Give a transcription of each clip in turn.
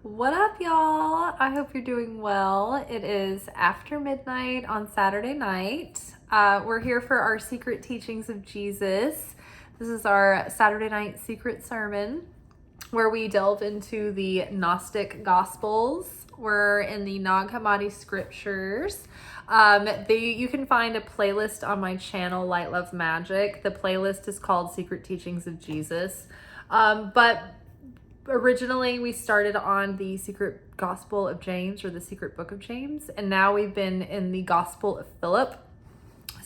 What up, y'all? I hope you're doing well. It is after midnight on Saturday night. We're here for our Secret Teachings of Jesus. This is our Saturday night secret sermon where we delve into the Gnostic Gospels. We're in the Nag Hammadi scriptures. You can find a playlist on my channel, Light, Love, Magic. The playlist is called Secret Teachings of Jesus. But originally we started on the Secret Gospel of James, or the Secret Book of James, and now we've been in the Gospel of Philip.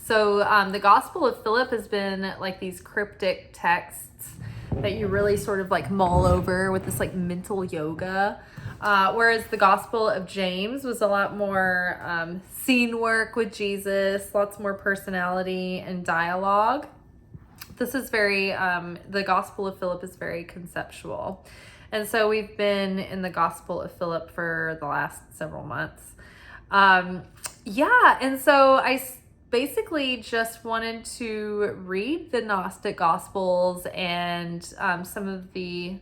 So the Gospel of Philip has been like these cryptic texts that you really sort of like mull over with this like mental yoga. Whereas the Gospel of James was a lot more scene work with Jesus, lots more personality and dialogue. This is the Gospel of Philip is very conceptual. And so we've been in the Gospel of Philip for the last several months. And so I basically just wanted to read the Gnostic Gospels and some of the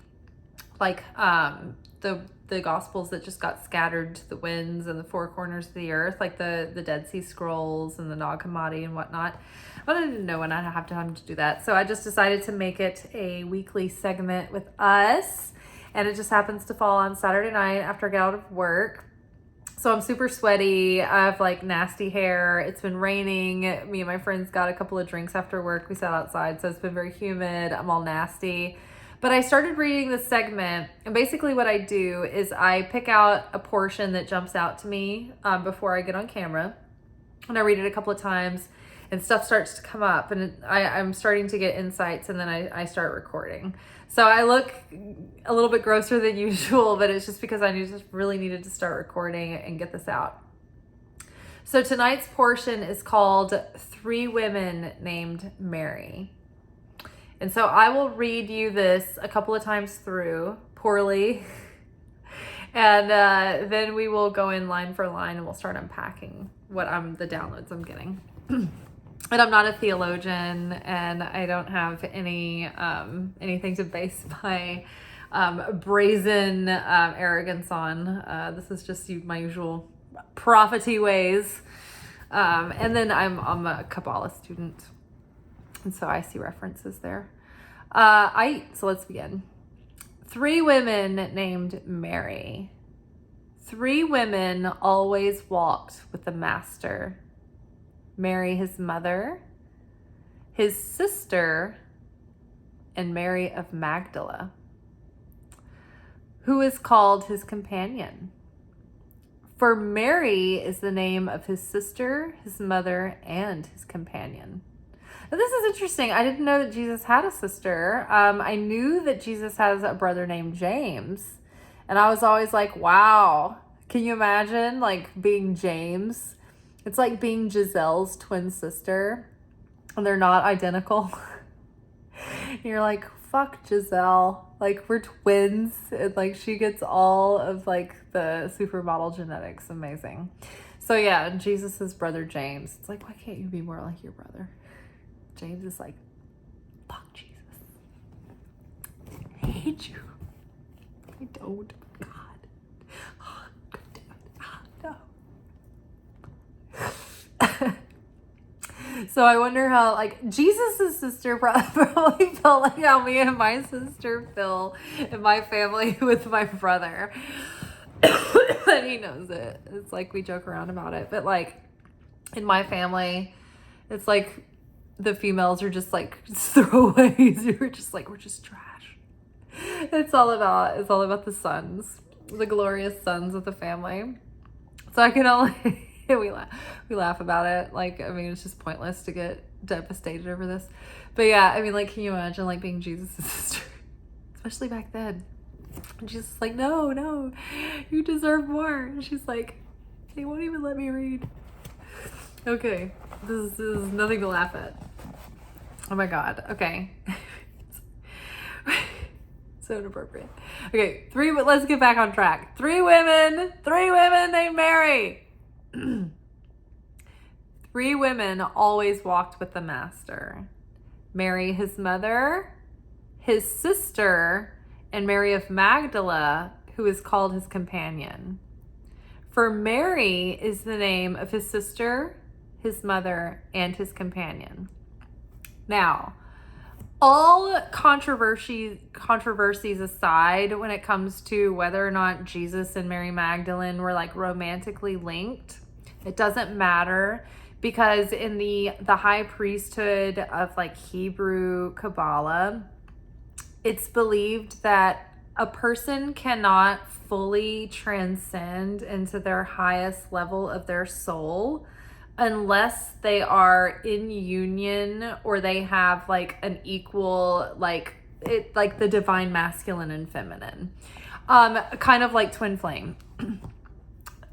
Gospels that just got scattered to the winds and the four corners of the earth, like the Dead Sea Scrolls and the Nag Hammadi and whatnot. But I didn't know when I'd have time to do that. So I just decided to make it a weekly segment with us. And it just happens to fall on Saturday night after I get out of work. So I'm super sweaty. I have like nasty hair. It's been raining. Me and my friends got a couple of drinks after work. We sat outside, so it's been very humid. I'm all nasty. But I started reading this segment, and basically what I do is I pick out a portion that jumps out to me before I get on camera. And I read it a couple of times, and stuff starts to come up, and I'm starting to get insights, and then I start recording. So I look a little bit grosser than usual, but it's just because I really needed to start recording and get this out. So tonight's portion is called Three Women Named Mary. And so I will read you this a couple of times through, poorly, and then we will go in line for line and we'll start unpacking the downloads I'm getting. And I'm not a theologian, and I don't have anything to base my brazen arrogance on. This is just my usual prophet-y ways. And then I'm a Kabbalah student, and so I see references there. So let's begin. Three women named Mary. Three women always walked with the Master. Mary, his mother, his sister, and Mary of Magdala, who is called his companion. For Mary is the name of his sister, his mother, and his companion. Now, this is interesting. I didn't know that Jesus had a sister. I knew that Jesus has a brother named James, and I was always like, wow, can you imagine like being James? It's like being Giselle's twin sister, and they're not identical. You're like, fuck Giselle. Like, we're twins, and like she gets all of like the supermodel genetics. Amazing. So yeah, Jesus' brother James. It's like, why can't you be more like your brother? James is like, fuck Jesus. I hate you. I don't. God. God damn it. No. So I wonder how, like, Jesus' sister probably felt like how me and my sister feel in my family with my brother. And he knows it. It's like we joke around about it. But, like, in my family, it's like the females are just, like, throwaways. You're just like, we're just trash. It's all about the sons, the glorious sons of the family. So I can only... we laugh about it. Like, I mean, it's just pointless to get devastated over this. But yeah, I mean, like, can you imagine like being Jesus' sister? Especially back then. And she's like, no, you deserve more. And she's like, they won't even let me read. Okay, this is nothing to laugh at. Oh my God. Okay. So inappropriate. Okay, let's get back on track. Three women named Mary. Three women always walked with the Master. Mary, his mother, his sister, and Mary of Magdala, who is called his companion. For Mary is the name of his sister, his mother, and his companion. Now, all controversies aside, when it comes to whether or not Jesus and Mary Magdalene were like romantically linked, it doesn't matter, because in the high priesthood of like Hebrew Kabbalah, it's believed that a person cannot fully transcend into their highest level of their soul unless they are in union, or they have like an equal, like the divine masculine and feminine, kind of like twin flame.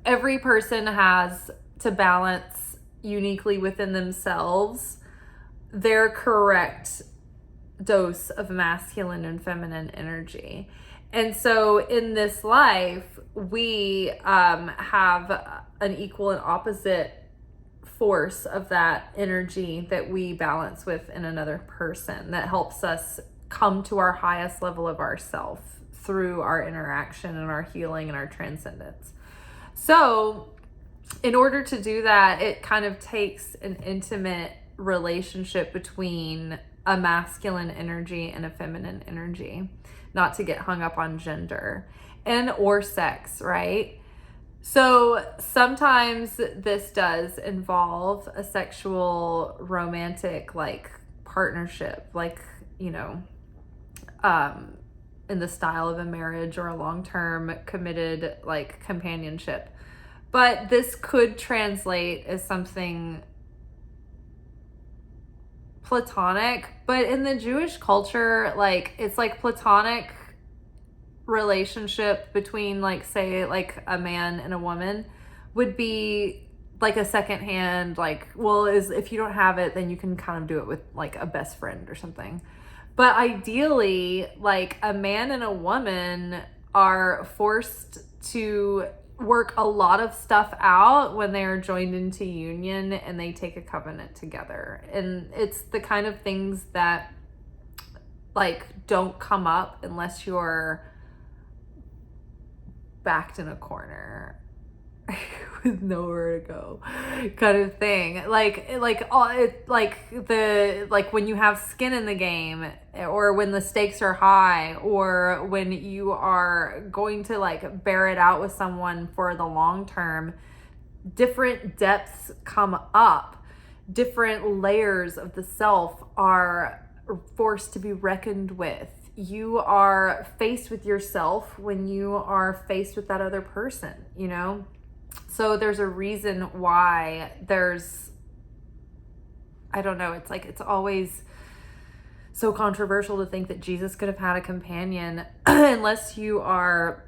Every person has to balance uniquely within themselves their correct dose of masculine and feminine energy. And so in this life, we have an equal and opposite force of that energy that we balance with in another person, that helps us come to our highest level of ourself through our interaction and our healing and our transcendence. So in order to do that, it kind of takes an intimate relationship between a masculine energy and a feminine energy, not to get hung up on gender and or sex, right? So sometimes this does involve a sexual romantic like partnership, like, you know, in the style of a marriage or a long-term committed like companionship. But this could translate as something platonic, but in the Jewish culture, like it's like platonic relationship between like, say, like a man and a woman would be like a secondhand, like, well, is if you don't have it, then you can kind of do it with like a best friend or something. But ideally, like a man and a woman are forced to work a lot of stuff out when they are joined into union and they take a covenant together. And it's the kind of things that like don't come up unless you're backed in a corner with nowhere to go, kind of thing. Like when you have skin in the game, or when the stakes are high, or when you are going to like bear it out with someone for the long term, different depths come up, different layers of the self are forced to be reckoned with. You are faced with yourself when you are faced with that other person, you know? So there's a reason why there's, I don't know, it's like, it's always so controversial to think that Jesus could have had a companion unless you are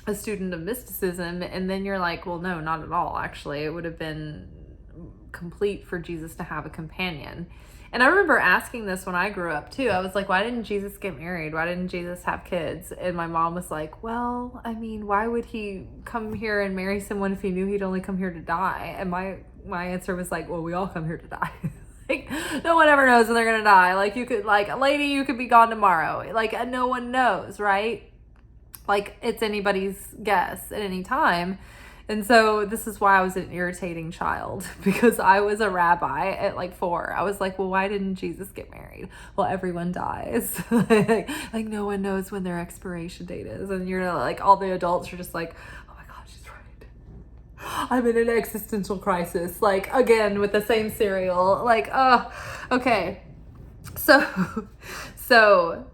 a student of mysticism. And then you're like, well, no, not at all. Actually, it would have been complete for Jesus to have a companion. And I remember asking this when I grew up too. I was like, why didn't Jesus get married? Why didn't Jesus have kids? And my mom was like, well, I mean, why would he come here and marry someone if he knew he'd only come here to die? And my answer was like, well, we all come here to die. Like, no one ever knows when they're gonna die. Like, you could, like, a lady, you could be gone tomorrow. Like, no one knows, right? Like, it's anybody's guess at any time. And so this is why I was an irritating child, because I was a rabbi at like 4. I was like, well, why didn't Jesus get married? Well, everyone dies. like no one knows when their expiration date is. And you're like, all the adults are just like, oh my God, she's right. I'm in an existential crisis. Like, again, with the same cereal. Like, oh, okay. So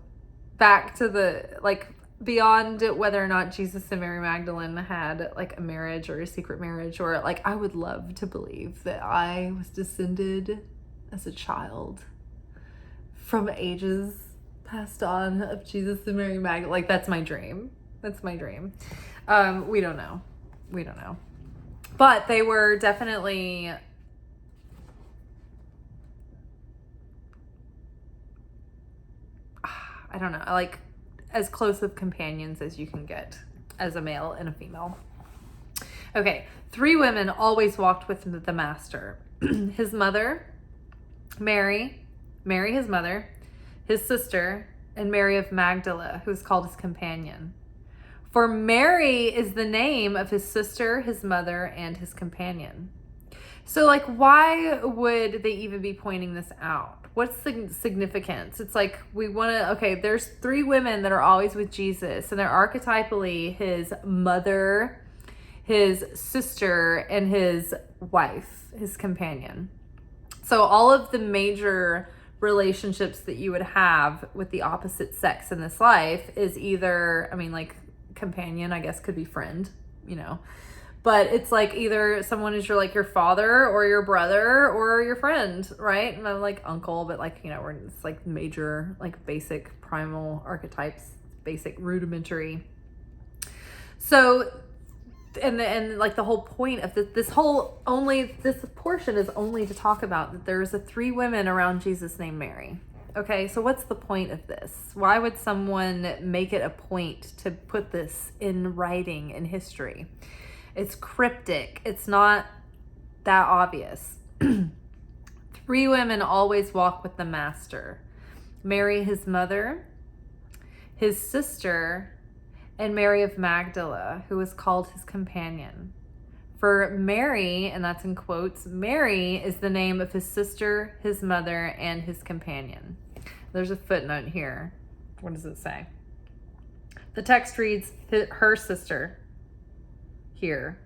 back to the, like, beyond whether or not Jesus and Mary Magdalene had like a marriage or a secret marriage, or like, I would love to believe that I was descended as a child from ages passed on of Jesus and Mary Magdalene. Like, that's my dream. That's my dream. We don't know. But they were definitely I don't know, like as close of companions as you can get as a male and a female. Okay, 3 women always walked with the master. His mother, Mary his mother, his sister, and Mary of Magdala, who's called his companion. For Mary is the name of his sister, his mother, and his companion. So, like, why would they even be pointing this out? What's the significance? It's like, we want to, okay, there's 3 women that are always with Jesus, and they're archetypally his mother, his sister, and his wife, his companion. So all of the major relationships that you would have with the opposite sex in this life is either, I mean, like, companion, I guess, could be friend, you know, but it's like either someone is your, like, your father or your brother or your friend, right? And I'm like uncle, but, like, you know, we're, it's like major, like, basic primal archetypes, basic rudimentary. So, and like the whole point of this portion is only to talk about that there's 3 women around Jesus named Mary. Okay, so what's the point of this? Why would someone make it a point to put this in writing in history? It's cryptic. It's not that obvious. 3 women always walk with the master. Mary, his mother, his sister, and Mary of Magdala, who was called his companion. For Mary, and that's in quotes, Mary is the name of his sister, his mother, and his companion. There's a footnote here. What does it say? The text reads, her sister, here.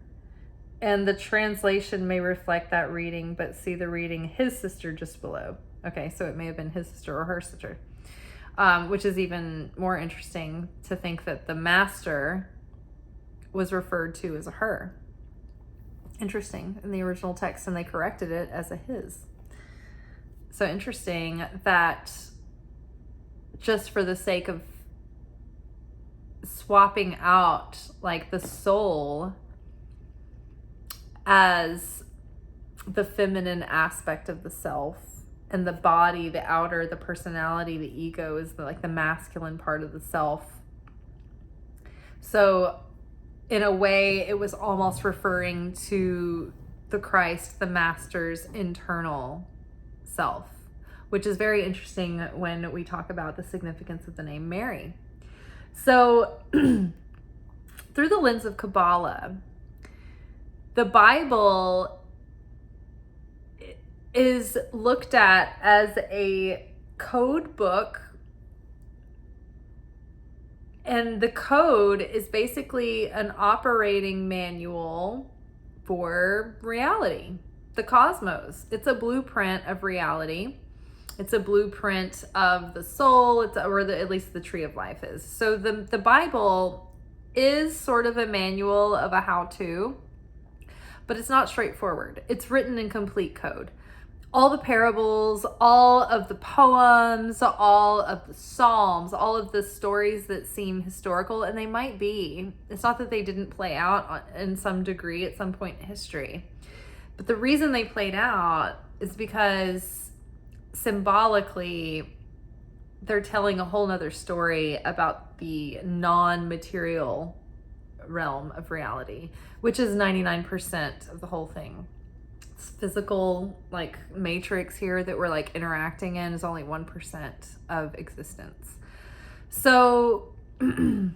And the translation may reflect that reading, but see the reading, his sister, just below. Okay, so it may have been his sister or her sister. Which is even more interesting to think that the master was referred to as a her. Interesting in the original text, and they corrected it as a his. So interesting that just for the sake of swapping out, like, the soul as the feminine aspect of the self, and the body, the outer, the personality, the ego is the masculine part of the self. So in a way, it was almost referring to the Christ, the master's internal self, which is very interesting when we talk about the significance of the name Mary. So through the lens of Kabbalah, the Bible is looked at as a code book, and the code is basically an operating manual for reality, the cosmos. It's a blueprint of reality. It's a blueprint of the soul, at least the tree of life is. So the Bible is sort of a manual of a how-to, but it's not straightforward. It's written in complete code. All the parables, all of the poems, all of the psalms, all of the stories that seem historical, and they might be. It's not that they didn't play out in some degree at some point in history. But the reason they played out is because symbolically, they're telling a whole nother story about the non-material realm of reality, which is 99% of the whole thing. Physical, like, matrix here that we're, like, interacting in is only 1% of existence. So the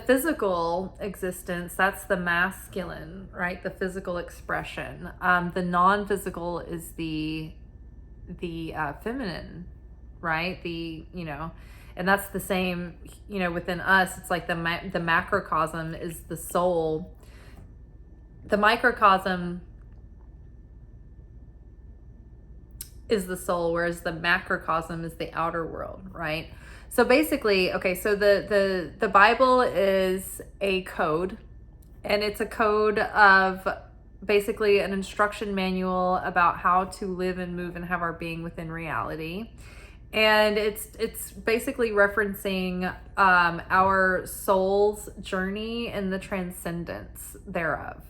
physical existence, that's the masculine, right? The physical expression. The non-physical is the feminine, right? And that's the same, within us. It's like the macrocosm is the soul. The microcosm is the soul, whereas the macrocosm is the outer world, right? So basically, okay, so the Bible is a code, and it's a code of basically an instruction manual about how to live and move and have our being within reality. And it's basically referencing our soul's journey and the transcendence thereof.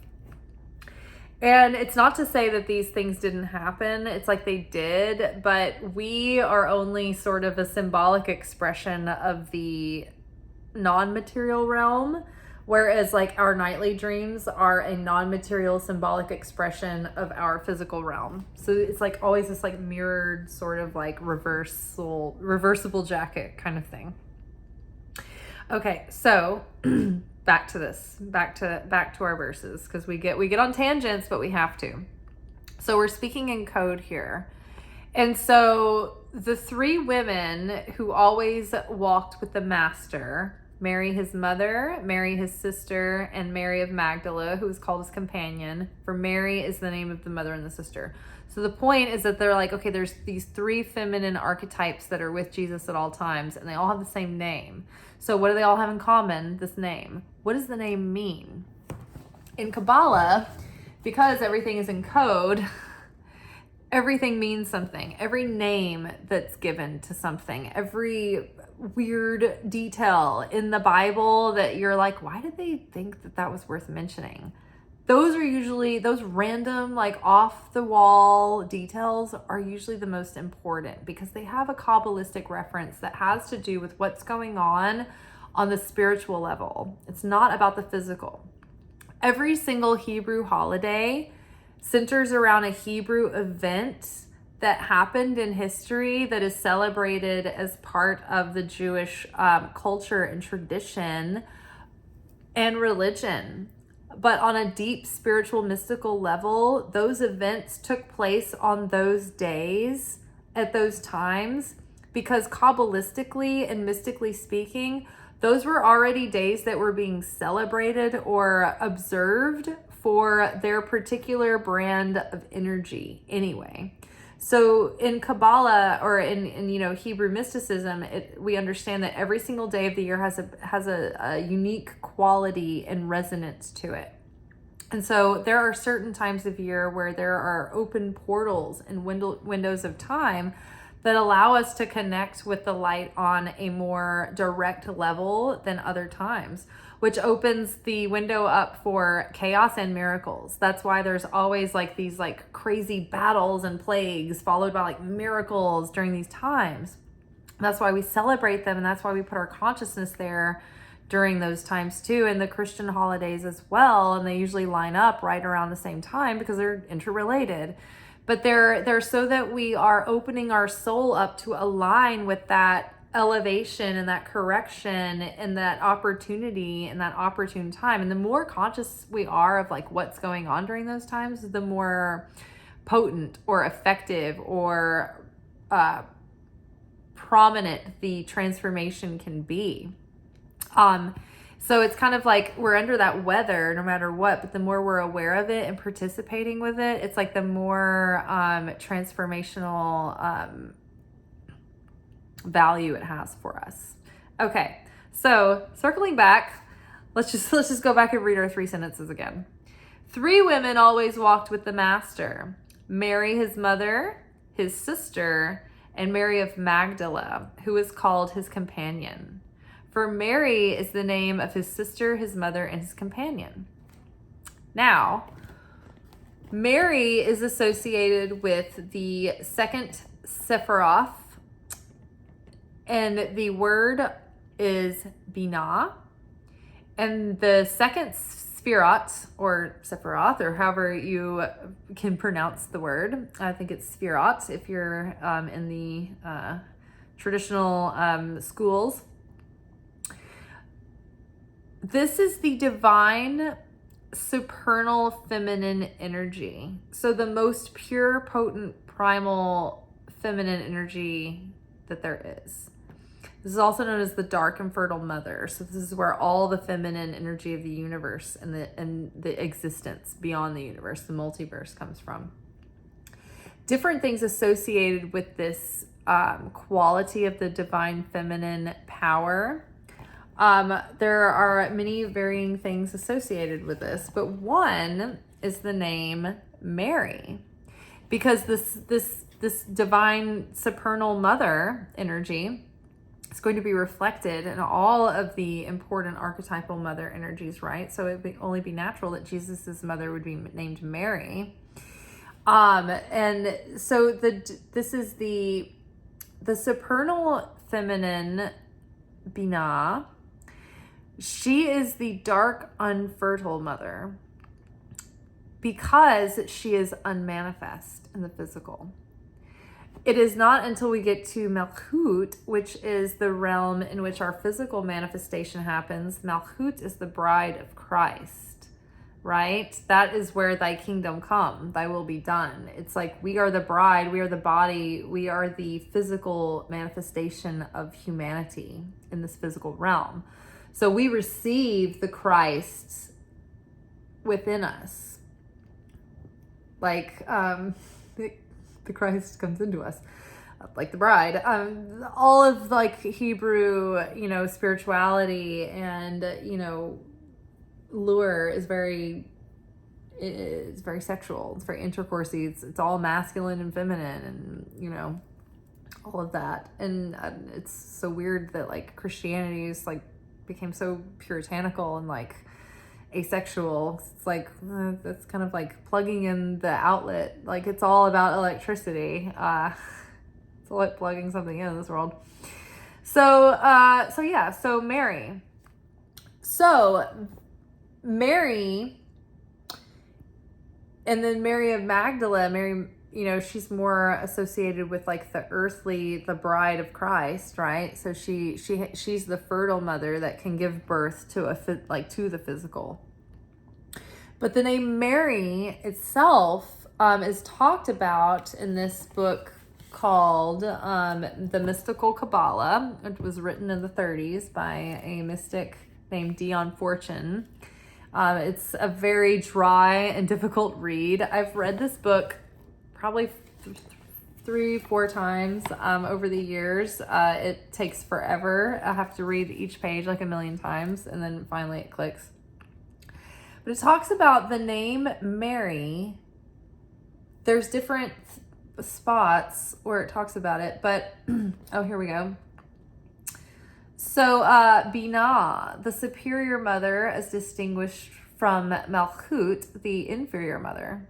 And it's not to say that these things didn't happen. It's like they did, but we are only sort of a symbolic expression of the non-material realm, whereas, like, our nightly dreams are a non-material symbolic expression of our physical realm. So it's like always this, like, mirrored sort of, like, reversible jacket kind of thing. Okay, so back to this, back to our verses, because we get on tangents, but we have to. So we're speaking in code here. And so the three women who always walked with the master, Mary his mother, Mary his sister, and Mary of Magdala, who was called his companion. For Mary is the name of the mother and the sister. So the point is that they're like, okay, there's these three feminine archetypes that are with Jesus at all times, and they all have the same name. So what do they all have in common? This name. What does the name mean? In Kabbalah, because everything is in code, everything means something. Every name that's given to something, every weird detail in the Bible that you're like, why did they think that that was worth mentioning? Those are usually, those random, like off the wall details are usually the most important because they have a Kabbalistic reference that has to do with what's going on the spiritual level. It's not about the physical. Every single Hebrew holiday centers around a Hebrew event that happened in history that is celebrated as part of the Jewish culture and tradition and religion. But on a deep spiritual, mystical level, those events took place on those days at those times because Kabbalistically and mystically speaking, those were already days that were being celebrated or observed for their particular brand of energy anyway. So in Kabbalah or in Hebrew mysticism, we understand that every single day of the year has a unique quality and resonance to it. And so there are certain times of year where there are open portals and windows of time that allow us to connect with the light on a more direct level than other times, which opens the window up for chaos and miracles. That's why there's always like these like crazy battles and plagues followed by like miracles during these times. That's why we celebrate them, and that's why we put our consciousness there during those times too, and the Christian holidays as well, and they usually line up right around the same time because they're interrelated. But they're so that we are opening our soul up to align with that elevation and that correction and that opportunity and that opportune time. And the more conscious we are of like what's going on during those times, the more potent or effective or prominent the transformation can be. So it's kind of like we're under that weather no matter what, but the more we're aware of it and participating with it, it's like the more transformational value it has for us. Okay, so circling back, let's just go back and read our 3 sentences again. 3 women always walked with the master: Mary his mother, his sister, and Mary of Magdala, who is called his companion. For Mary is the name of his sister, his mother, and his companion. Now, Mary is associated with the second Sephiroth, and the word is Binah. And the second Sphirot, or Sephiroth, or however you can pronounce the word, I think it's Sphirot if you're in the traditional schools. This is the divine supernal feminine energy. So the most pure, potent, primal feminine energy that there is. This is also known as the dark and fertile mother. So this is where all the feminine energy of the universe and the existence beyond the universe, the multiverse, comes from. Different things associated with this quality of the divine feminine power. There are many varying things associated with this, but one is the name Mary, because this divine supernal mother energy is going to be reflected in all of the important archetypal mother energies, right? So it would only be natural that Jesus's mother would be named Mary. And so this is the supernal feminine Binah. She is the dark, unfertile mother because she is unmanifest in the physical. It is not until we get to Malchut, which is the realm in which our physical manifestation happens. Malchut is the bride of Christ, right? That is where thy kingdom come, thy will be done. It's like we are the bride, we are the body, we are the physical manifestation of humanity in this physical realm. So we receive the Christ within us. Like, the Christ comes into us, like the bride. All of like Hebrew, spirituality and, lure is it's very sexual. It's very intercoursey. It's all masculine and feminine and, all of that. And it's so weird that like Christianity is like became so puritanical and like asexual. It's like that's kind of like plugging in the outlet. Like it's all about electricity. It's like plugging something in this world. So Mary. So Mary, and then Mary of Magdala. Mary, she's more associated with like the bride of Christ, right? So she's the fertile mother that can give birth to to the physical. But the name Mary itself is talked about in this book called The Mystical Kabbalah. It was written in the 30s by a mystic named Dion Fortune. It's a very dry and difficult read. I've read this book probably 3-4 times over the years. It takes forever. I have to read each page like a million times, and then finally it clicks. But it talks about the name Mary. There's different spots where it talks about it, but oh, here we go. So Binah, the superior mother, as distinguished from Malchut, the inferior mother.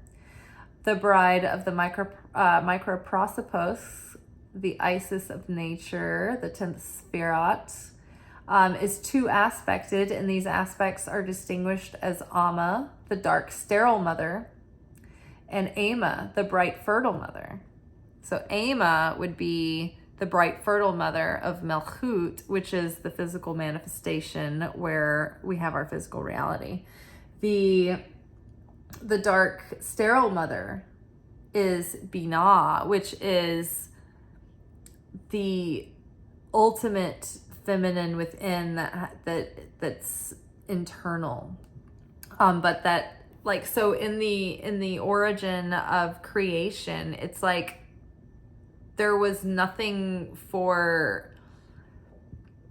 The bride of the microprosopos, the Isis of nature, the 10th Sphirot, is two-aspected, and these aspects are distinguished as Amma, the dark sterile mother, and Ama, the bright fertile mother. So Ama would be the bright fertile mother of Malchut, which is the physical manifestation where we have our physical reality. The dark sterile mother is Binah, which is the ultimate feminine within that's internal. But that, like, so in the origin of creation, it's like there was nothing for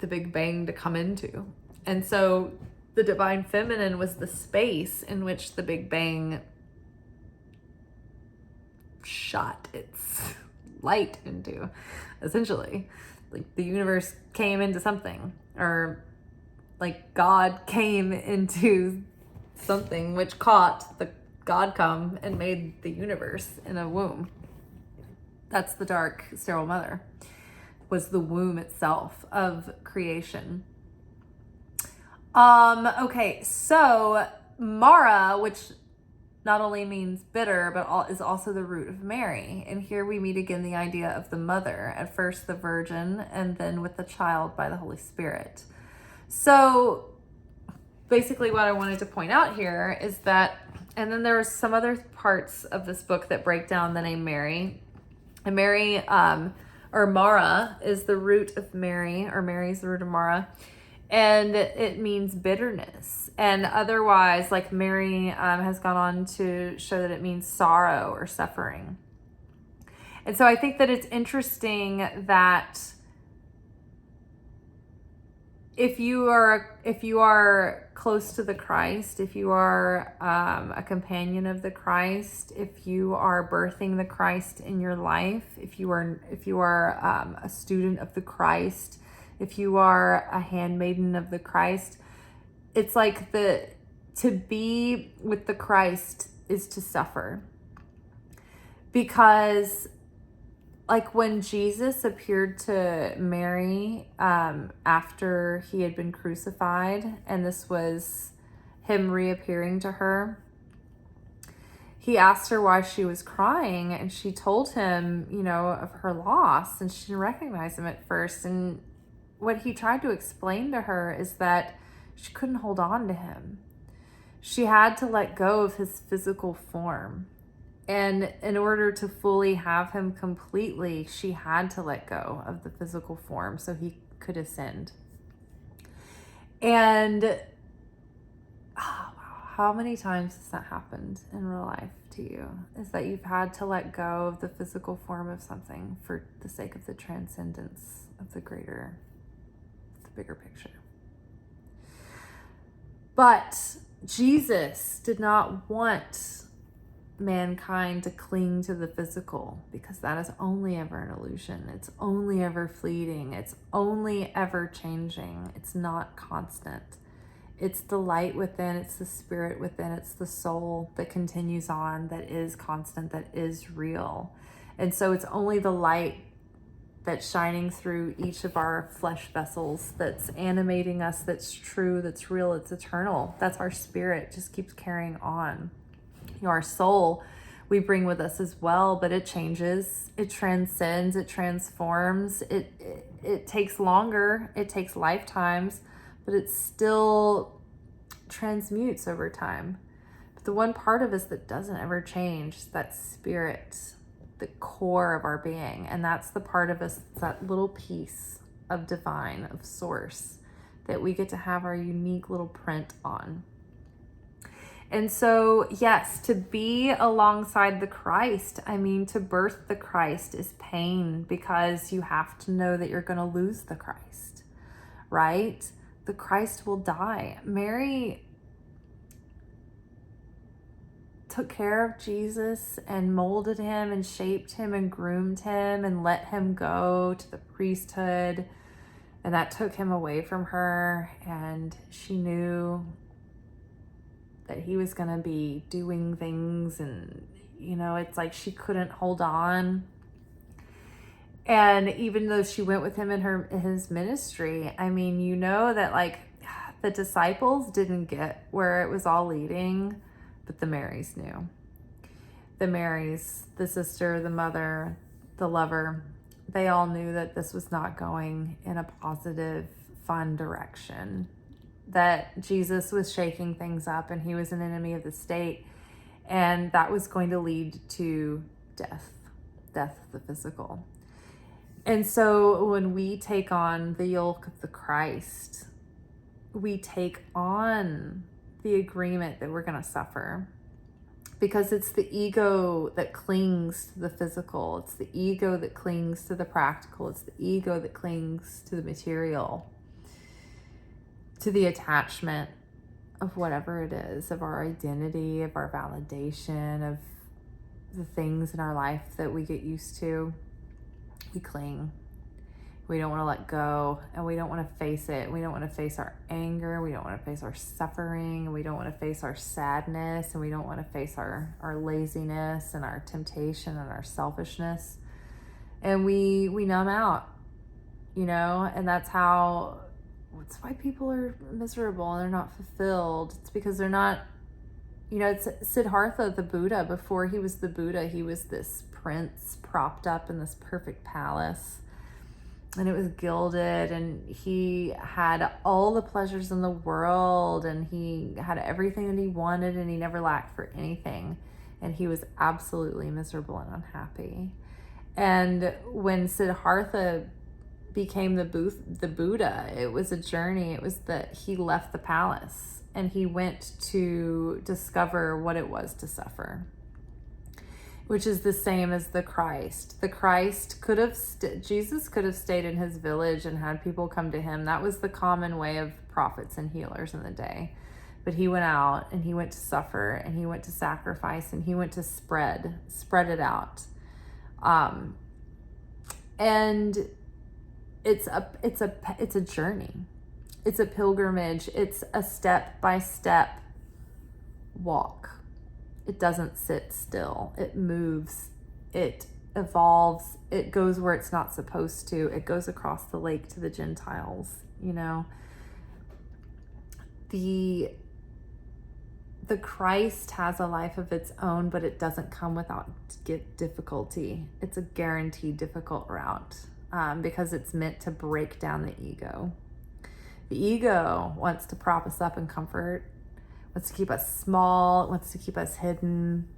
the Big Bang to come into. And so the divine feminine was the space in which the Big Bang shot its light into, essentially. Like the universe came into something, or like God came into something which caught the God come and made the universe in a womb. That's the dark sterile mother, was the womb itself of creation. Okay, so Mara, which not only means bitter, but is also the root of Mary. And here we meet again the idea of the mother, at first the virgin, and then with the child by the Holy Spirit. So basically what I wanted to point out here is that, and then there's some other parts of this book that break down the name Mary. And Mary, or Mara, is the root of Mary, or Mary is the root of Mara. And it means bitterness. And otherwise, like Mary has gone on to show that it means sorrow or suffering. And so I think that it's interesting that if you are close to the Christ, if you are a companion of the Christ, if you are birthing the Christ in your life, if you are a student of the Christ, if you are a handmaiden of the Christ, it's like to be with the Christ is to suffer. Because like when Jesus appeared to Mary after he had been crucified, and this was him reappearing to her, he asked her why she was crying, and she told him, of her loss, and she didn't recognize him at first. And what he tried to explain to her is that she couldn't hold on to him. She had to let go of his physical form. And in order to fully have him completely, she had to let go of the physical form so he could ascend. And how many times has that happened in real life to you? Is that you've had to let go of the physical form of something for the sake of the transcendence of the bigger picture. But Jesus did not want mankind to cling to the physical, because that is only ever an illusion. It's only ever fleeting. It's only ever changing. It's not constant. It's the light within, it's the spirit within, it's the soul that continues on, that is constant, that is real. And so it's only the light that's shining through each of our flesh vessels, that's animating us, that's true, that's real, it's eternal. That's our spirit, just keeps carrying on. Our soul we bring with us as well, but it changes, it transcends, it transforms, it takes longer, it takes lifetimes, but it still transmutes over time. But the one part of us that doesn't ever change is that spirit, the core of our being. And that's the part of us, that little piece of divine, of source, that we get to have our unique little print on. And so, yes, to be alongside the Christ, to birth the Christ is pain, because you have to know that you're going to lose the Christ, right? The Christ will die. Mary took care of Jesus and molded him and shaped him and groomed him and let him go to the priesthood. And that took him away from her. And she knew that he was going to be doing things. And, it's like she couldn't hold on. And even though she went with him in his ministry, that the disciples didn't get where it was all leading, but the Marys knew. The Marys, the sister, the mother, the lover, they all knew that this was not going in a positive, fun direction. That Jesus was shaking things up and he was an enemy of the state. And that was going to lead to death of the physical. And so when we take on the yoke of the Christ, we take on the agreement that we're going to suffer, because it's the ego that clings to the physical. It's the ego that clings to the practical. It's the ego that clings to the material, to the attachment of whatever it is, of our identity, of our validation, of the things in our life that we get used to. We cling. We don't want to let go, and we don't want to face it. We don't want to face our anger. We don't want to face our suffering. We don't want to face our sadness, and we don't want to face our laziness and our temptation and our selfishness. And we numb out, and that's why people are miserable and they're not fulfilled. It's because they're not, it's Siddhartha, the Buddha. Before he was the Buddha, he was this prince propped up in this perfect palace, and it was gilded, and he had all the pleasures in the world, and he had everything that he wanted, and he never lacked for anything, and he was absolutely miserable and unhappy. And when Siddhartha became the Buddha, it was a journey. It was that he left the palace and he went to discover what it was to suffer, which is the same as the Christ. The Christ could have, Jesus could have stayed in his village and had people come to him. That was the common way of prophets and healers in the day. But he went out and he went to suffer and he went to sacrifice and he went to spread it out. And it's a journey. It's a pilgrimage. It's a step-by-step walk. It doesn't sit still. It moves. It evolves. It goes where it's not supposed to. It goes across the lake to the Gentiles, The the Christ has a life of its own, but it doesn't come without difficulty. It's a guaranteed difficult route, because it's meant to break down the ego. The ego wants to prop us up in comfort, wants to keep us small, wants to keep us hidden,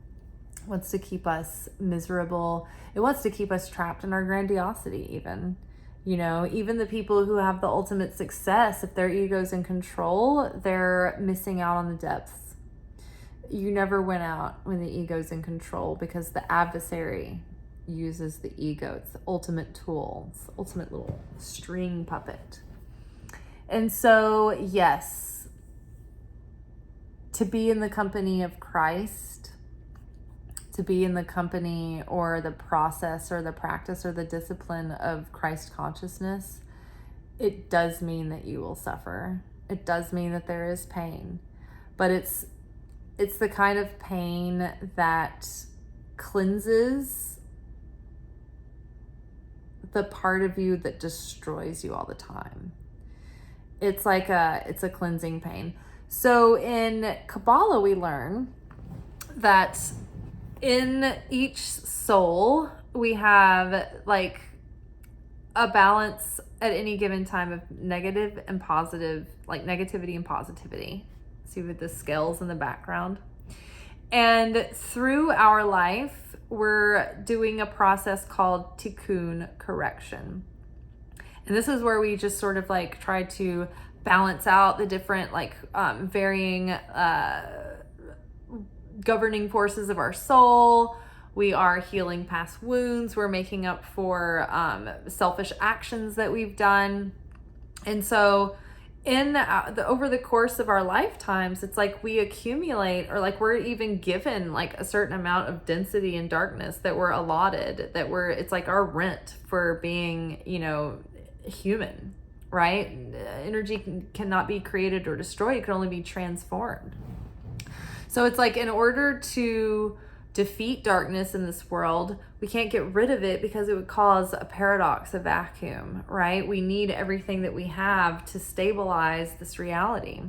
wants to keep us miserable. It wants to keep us trapped in our grandiosity even. Even the people who have the ultimate success, if their ego's in control, they're missing out on the depths. You never win out when the ego's in control, because the adversary uses the ego. It's the ultimate tool. It's the ultimate little string puppet. And so, yes, to be in the company of Christ, to be in the company or the process or the practice or the discipline of Christ consciousness, it does mean that you will suffer. It does mean that there is pain, but it's the kind of pain that cleanses the part of you that destroys you all the time. It's a cleansing pain. So in Kabbalah, we learn that in each soul, we have like a balance at any given time of negative and positive, like negativity and positivity. See with the scales in the background. And through our life, we're doing a process called tikkun, correction. And this is where we just sort of like try to balance out the different varying governing forces of our soul. We are healing past wounds. We're making up for selfish actions that we've done. And so over the course of our lifetimes, it's like we accumulate, or like we're even given like a certain amount of density and darkness that we're allotted, it's like our rent for being, human, right? Energy cannot be created or destroyed. It can only be transformed. So it's like, in order to defeat darkness in this world, we can't get rid of it because it would cause a paradox, a vacuum, right? We need everything that we have to stabilize this reality.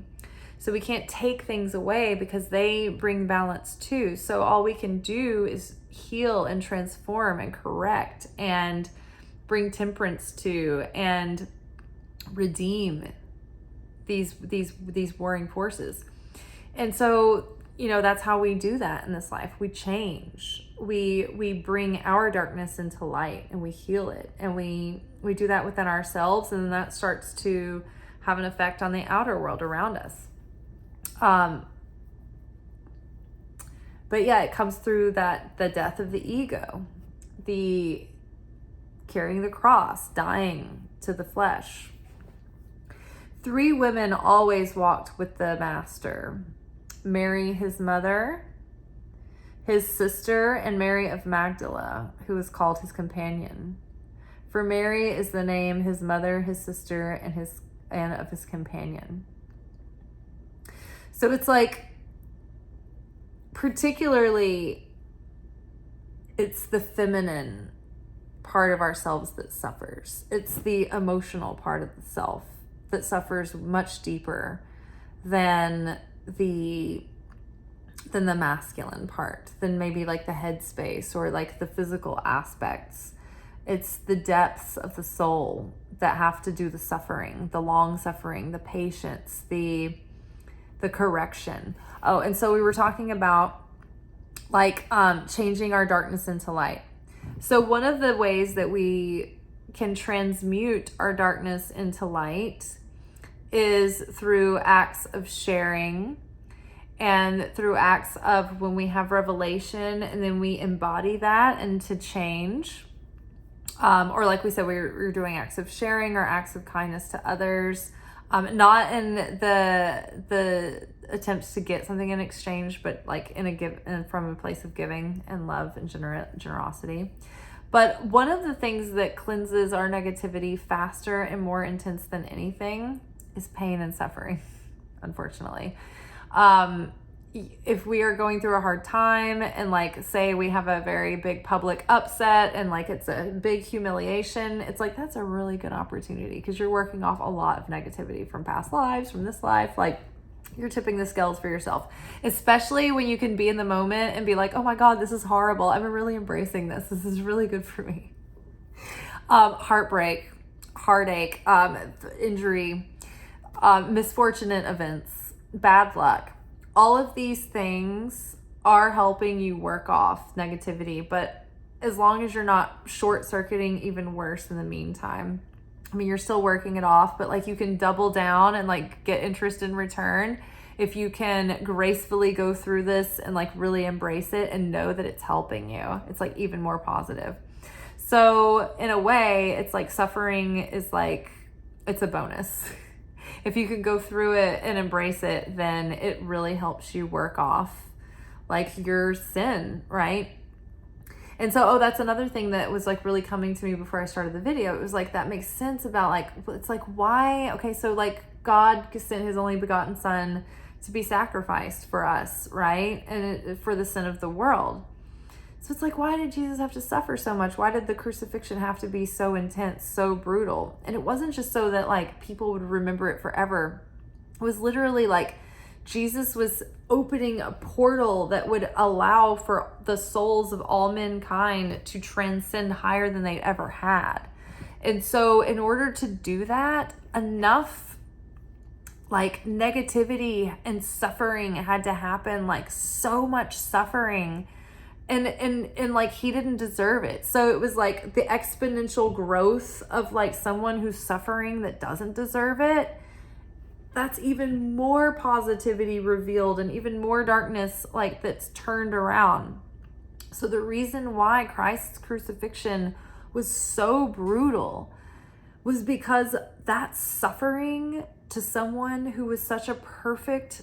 So we can't take things away because they bring balance too. So all we can do is heal and transform and correct and bring temperance to and redeem these warring forces. And so, that's how we do that in this life. We change. We bring our darkness into light and we heal it. And we do that within ourselves, and then that starts to have an effect on the outer world around us. But yeah, it comes through the death of the ego, the carrying the cross, dying to the flesh. 3 women always walked with the master: Mary, his mother, his sister, and Mary of Magdala, who was called his companion. For Mary is the name his mother, his sister, and of his companion. So it's like, particularly, it's the feminine part of ourselves that suffers. It's the emotional part of the self that suffers much deeper than the masculine part, than maybe like the headspace or like the physical aspects. It's the depths of the soul that have to do the suffering, the long suffering, the patience, the correction. Oh, and so we were talking about changing our darkness into light. So one of the ways that we can transmute our darkness into light is through acts of sharing and through acts of when we have revelation and then we embody that and to change. Or like we said, we're doing acts of sharing or acts of kindness to others. Not in the attempts to get something in exchange, but like from a place of giving and love and generosity. But one of the things that cleanses our negativity faster and more intense than anything is pain and suffering, unfortunately. If we are going through a hard time and say we have a very big public upset and it's a big humiliation, it's that's a really good opportunity because you're working off a lot of negativity from past lives, from this life. you're tipping the scales for yourself, especially when you can be in the moment and be like, oh my God, this is horrible. I'm really embracing this. This is really good for me. Heartbreak, heartache, injury, misfortunate events, bad luck. All of these things are helping you work off negativity, but as long as you're not short circuiting even worse in the meantime. I mean, you're still working it off, but like you can double down and like get interest in return if you can gracefully go through this and like really embrace it and know that it's helping you. It's like even more positive. So in a way, it's like suffering is like, it's a bonus. If you can go through it and embrace it, then it really helps you work off like your sin, right? And so, that's another thing that was like really coming to me before I started the video. It was like, that makes sense about like, it's like, why? Okay, so like God sent his only begotten son to be sacrificed for us, right? And for the sin of the world. So it's like, why did Jesus have to suffer so much? Why did the crucifixion have to be so intense, so brutal? And it wasn't just so that like people would remember it forever. It was literally like Jesus was opening a portal that would allow for the souls of all mankind to transcend higher than they ever had. And so in order to do that, enough like negativity and suffering had to happen, like so much suffering. And like he didn't deserve it. So it was like the exponential growth of like someone who's suffering that doesn't deserve it. That's even more positivity revealed and even more darkness like that's turned around. So the reason why Christ's crucifixion was so brutal was because that suffering to someone who was such a perfect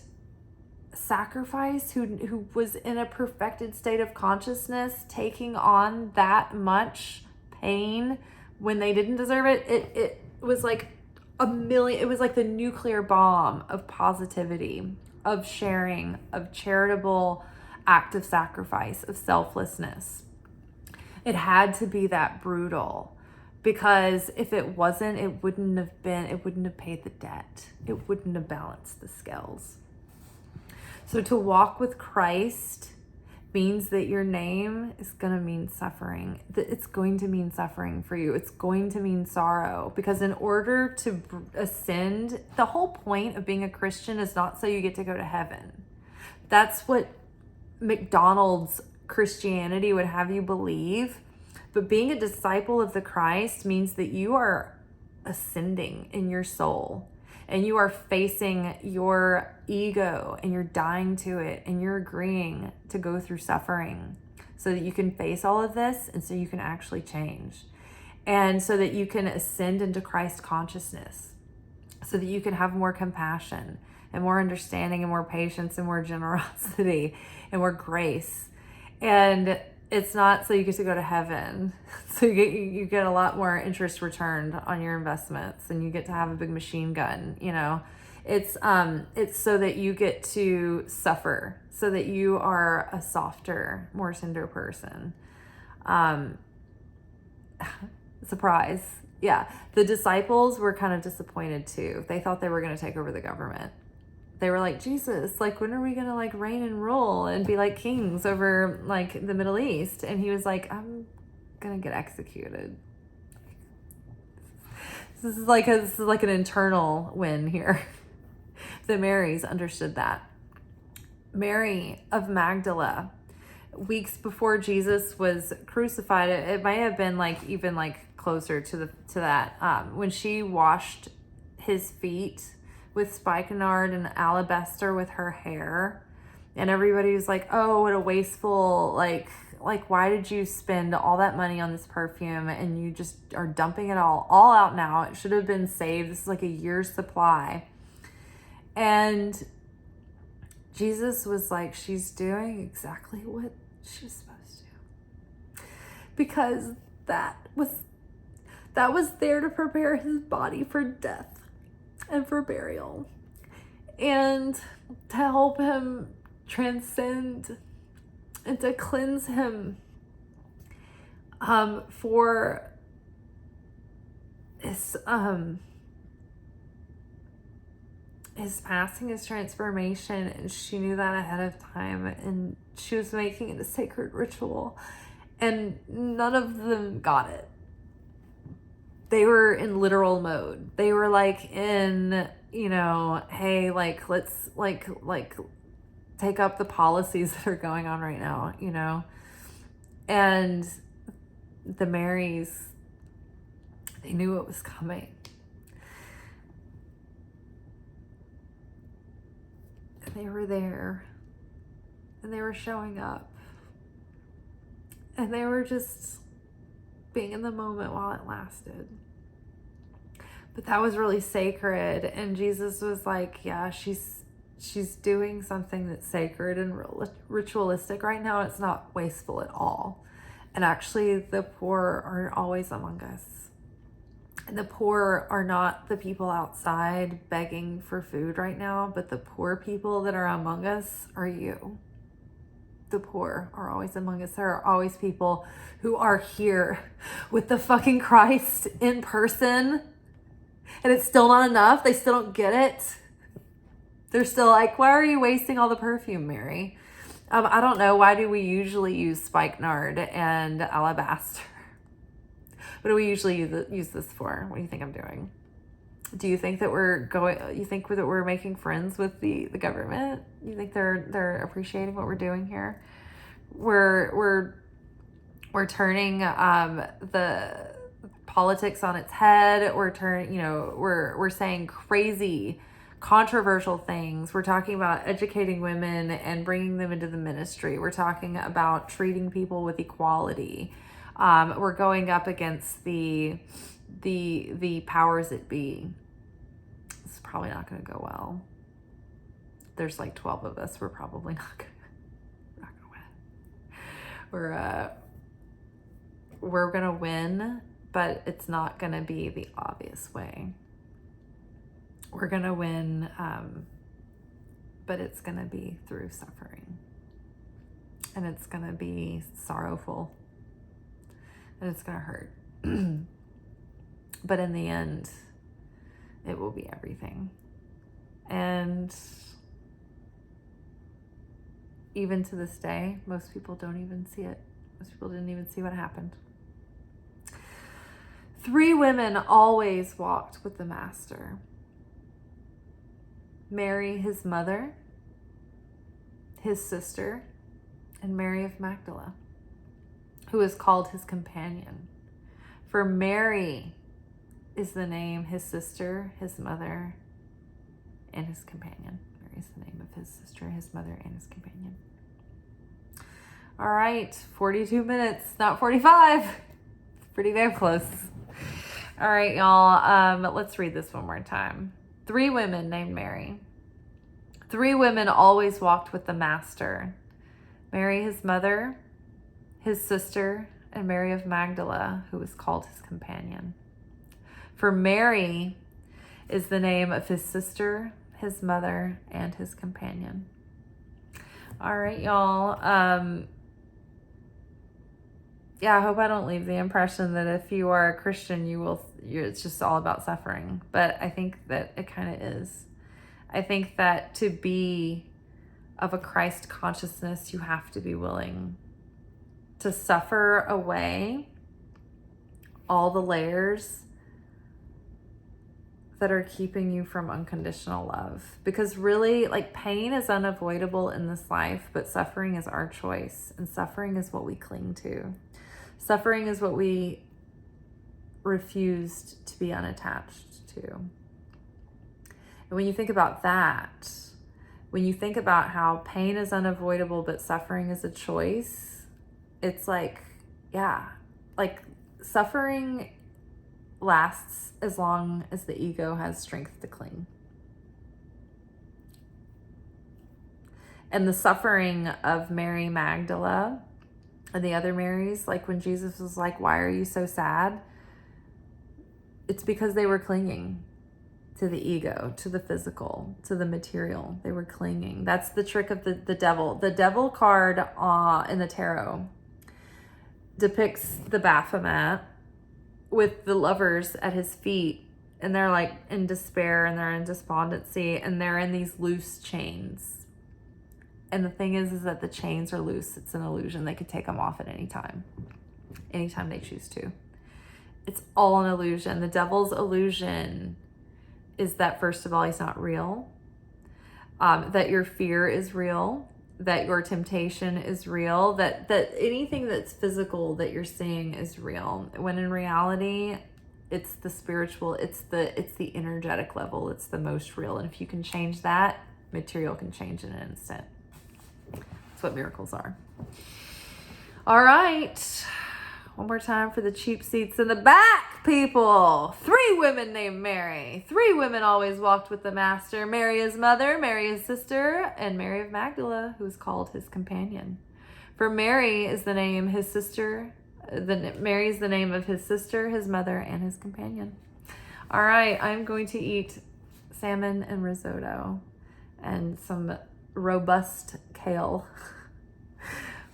sacrifice, who was in a perfected state of consciousness, taking on that much pain when they didn't deserve it, it was like it was like the nuclear bomb of positivity, of sharing, of charitable act of sacrifice, of selflessness. It had to be that brutal, because if it wasn't, it wouldn't have paid the debt. It wouldn't have balanced the scales. So to walk with Christ means that your name is going to mean suffering. That it's going to mean suffering for you. It's going to mean sorrow, because in order to ascend, the whole point of being a Christian is not so you get to go to heaven. That's what McDonald's Christianity would have you believe. But being a disciple of the Christ means that you are ascending in your soul. And you are facing your ego and you're dying to it and you're agreeing to go through suffering so that you can face all of this and so you can actually change. And so that you can ascend into Christ consciousness, so that you can have more compassion and more understanding and more patience and more generosity and more grace. And it's not so you get to go to heaven. So you get a lot more interest returned on your investments, and you get to have a big machine gun, you know. It's so that you get to suffer, so that you are a softer, more tender person. Surprise. Yeah. The disciples were kind of disappointed too. They thought they were going to take over the government. They were like, Jesus, like, when are we going to like reign and rule and be like kings over like the Middle East? And he was like, I'm going to get executed. This is like an internal win here. The Marys understood that. Mary of Magdala, weeks before Jesus was crucified, it might have been like even like closer to that, when she washed his feet with spikenard and alabaster with her hair, and everybody was like, oh, what a wasteful, like why did you spend all that money on this perfume and you just are dumping it all out now? It should have been saved. This is like a year's supply. And Jesus was like, she's doing exactly what she was supposed to, because that was there to prepare his body for death and for burial, and to help him transcend and to cleanse him for his his passing, his transformation, and she knew that ahead of time, and she was making it a sacred ritual, and none of them got it. They were in literal mode. They were like in, hey, like, let's like take up the policies that are going on right now, and the Marys, they knew it was coming. And they were there, and they were showing up, and they were just being in the moment while it lasted. But that was really sacred, and Jesus was like, yeah, she's doing something that's sacred and ritualistic right now. It's not wasteful at all. And actually, the poor are always among us. And the poor are not the people outside begging for food right now, but the poor people that are among us are you. The poor are always among us. There are always people who are here with the fucking Christ in person, and it's still not enough. They still don't get it. They're still like, why are you wasting all the perfume, Mary? I don't know. Why do we usually use spikenard and alabaster? What do we usually use this for? What do you think I'm doing? Do you think that you think that we're making friends with the government? You think they're appreciating what we're doing here? We're turning the politics on its head. We're saying crazy, controversial things. We're talking about educating women and bringing them into the ministry. We're talking about treating people with equality. We're going up against the powers that be. It's probably not going to go well. There's like 12 of us. We're probably not going to win. We're going to win, but it's not going to be the obvious way. We're going to win, but it's going to be through suffering. And it's going to be sorrowful. And it's going to hurt. But in the end, it will be everything. And even to this day, most people don't even see it. Most people didn't even see what happened. 3 women always walked with the Master. Mary, his mother, his sister, and Mary of Magdala, who is called his companion. For Mary is the name, his sister, his mother, and his companion. Mary is the name of his sister, his mother, and his companion. All right, 42 minutes, not 45. Pretty damn close. All right, y'all, let's read this one more time. 3 women named Mary. 3 women always walked with the Master. Mary, his mother, his sister, and Mary of Magdala, who was called his companion. For Mary is the name of his sister, his mother, and his companion. All right, y'all. I hope I don't leave the impression that if you are a Christian, it's just all about suffering. But I think that it kind of is. I think that to be of a Christ consciousness, you have to be willing to suffer away all the layers that are keeping you from unconditional love. Because really, like, pain is unavoidable in this life, but suffering is our choice, and suffering is what we cling to. Suffering is what we refused to be unattached to. And when you think about that, when you think about how pain is unavoidable, but suffering is a choice, it's like, suffering lasts as long as the ego has strength to cling. And the suffering of Mary Magdala and the other Marys, like when Jesus was like, why are you so sad? It's because they were clinging to the ego, to the physical, to the material. They were clinging. That's the trick of the devil. The devil card in the tarot depicts the Baphomet with the lovers at his feet, and they're like in despair and they're in despondency and they're in these loose chains. And the thing is that the chains are loose. It's an illusion. They could take them off at any time they choose to. It's all an illusion. The devil's illusion is that, first of all, he's not real, that your fear is real, that your temptation is real, that anything that's physical that you're seeing is real, when in reality, it's the spiritual, it's the energetic level, it's the most real. And if you can change that, material can change in an instant. That's what miracles are. All right. One more time for the cheap seats in the back, people. 3 women named Mary. 3 women always walked with the master. Mary his mother, Mary his sister, and Mary of Magdala, who is called his companion. For Mary is the name his sister. Mary is the name of his sister, his mother, and his companion. All right, I'm going to eat salmon and risotto and some robust kale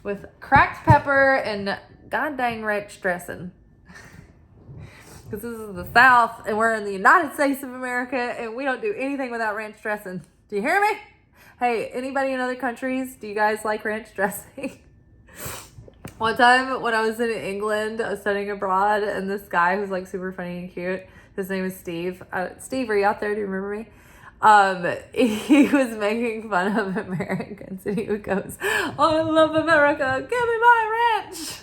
with cracked pepper and god dang ranch dressing. Because this is the South and we're in the United States of America and we don't do anything without ranch dressing. Do you hear me? Hey, anybody in other countries, do you guys like ranch dressing? One time when I was in England, I was studying abroad, and this guy who's like super funny and cute, his name is Steve. Steve, are you out there? Do you remember me? He was making fun of Americans, and he goes, "Oh, I love America. Give me my ranch."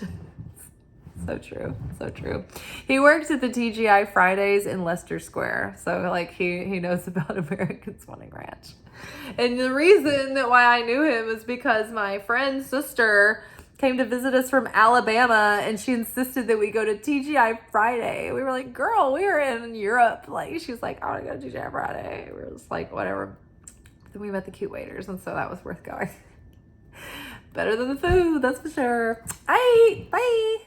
So true. So true. He works at the TGI Fridays in Leicester Square. So like he knows about Americans wanting ranch. And the reason that why I knew him is because my friend's sister came to visit us from Alabama, and she insisted that we go to TGI Friday. We were like, girl, we were in Europe. Like, she was like, I want to go to TGI Friday. We were just like, whatever. Then we met the cute waiters, and so that was worth going. Better than the food, that's for sure. All right, bye.